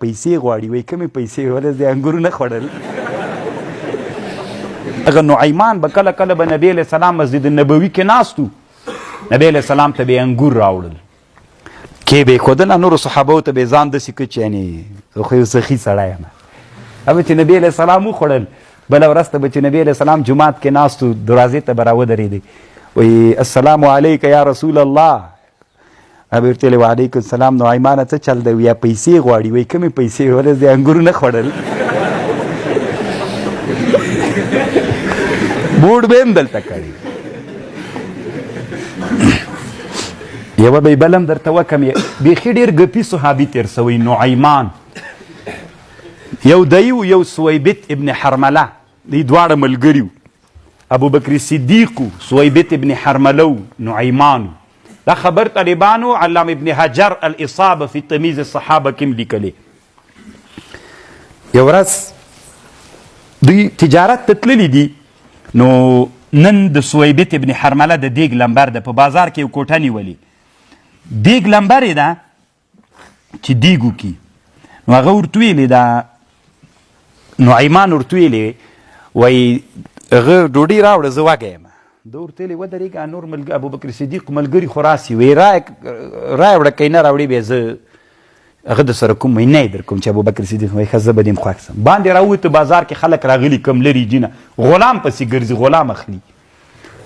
پیسې غواړي وایي کومې پیسې ولې د انګورو نه خوړل هغه نعیمان به کله کله به نبي علیه السلام مسجد نبوي کې ناست و نبي علیه السلام ته به یې انګور راوړل کې به یې ښودله نورو صحابو ته به یې ځان داسې که چې یعنې زه خو یو سخي سړی یم هغه چې نبي علیه السلام وخوړل بله ورځ ته به چې نبي علیه السلام جومات کې ناست و دروازې ته به راودرېدی وایي السلام علیک یا رسول الله هغه ورته ویلې وعلیکم السلام نعیمانه څه چل دی یا پیسې غواړي وایي کومې پیسې ولې د انګورو نه خوړل بوډ به هم دلته کړي یوه به یې بل هم درته وکم بیخي ډېر ګپي صحابي تېر سوی نعیمان یو دی و یو سویبت ابن حرمله دی دواړه ملګري وو ابوبکر صدیق و سویبت ابن حرمله و نعیمان دا خبر طالبانو علامه ابن حجر الاصابه فی تمیز الصحابه کې هم لیکلی یو ورځ دوی تجارت ته تللي دي نو نن د سویبت ابن حرمله د دیګ لمبر ده په بازار کې یو کوټه نیولې دیګ لمبر یې ده چې دیګ وکړي نو هغه ورته ویلې ده نعیمان ورته ویلې وایي هغه ډوډۍ راوړه زه وږی یم ده ورته ویلې ودرېږه نور ابوبکر صدیق ملګري خو راسي وایي راوړه که یې نه راوړې بیا زه هغه د سره کوم نه یې در کوم چې ابوبکر صدیق وایي ښه زه به دې یم خوښ سم باندې راووته بازار کې خلک راغلي کم لرې جینه غلام پسې ګرځي غلام اخلي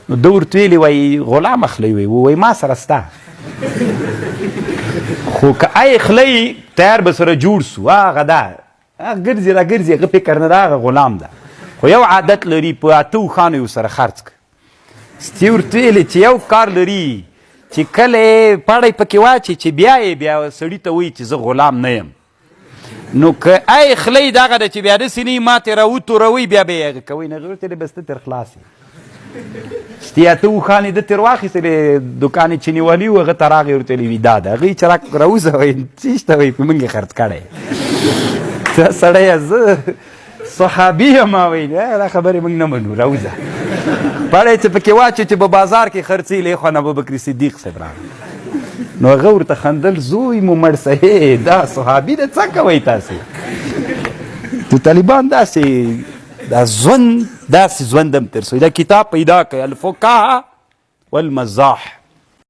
نو ده ورته ویلې وایي غلام اخلی وایي ما سره سته خو که ای اخلی تیار به سره جوړ سو هغه ده ګرځي را ګرځي هغه فکر نه ده هغه غلام ده خو یو عادت لري په اته اوښانو یې ورسره خرڅ کړه ستې ورته ویلې چې یو کار لري چې کله یې پړی پکې واچي چې بیا یې بیا سړي ته وایي چې زه غلام نه یم نو که ای خلی دغه ده چې بیا داسې نه وي ما ترې راوتوروئ بیا به یې هغه کوئ نه هغې ورته ویلې بس ته تر خلاص یې ستې اته اوښانې ده ترې واخیستلې دوکان یې چې نیولي و هغه ته راغی ورته ویلې وي دا ده هغې چې راوځه وایي څه شته وایي په موږ یې خرڅ کړی ته سړیه زه صحابي یم وایي دا خبرې موږ نه منو راوځه پړی چې پکې واچو چې په بازار کې خرڅوي لیخوان ابوبکر صدیق صاحب راغی نو هغه ورته خندل زوی مو مړ صحیح دا صحابي ده څه کوئ تاسې تو طالبان داسې دا ژوند داسې ژوند هم تېر سوی دا کتاب پیدا کوي الفقهاء والمزاح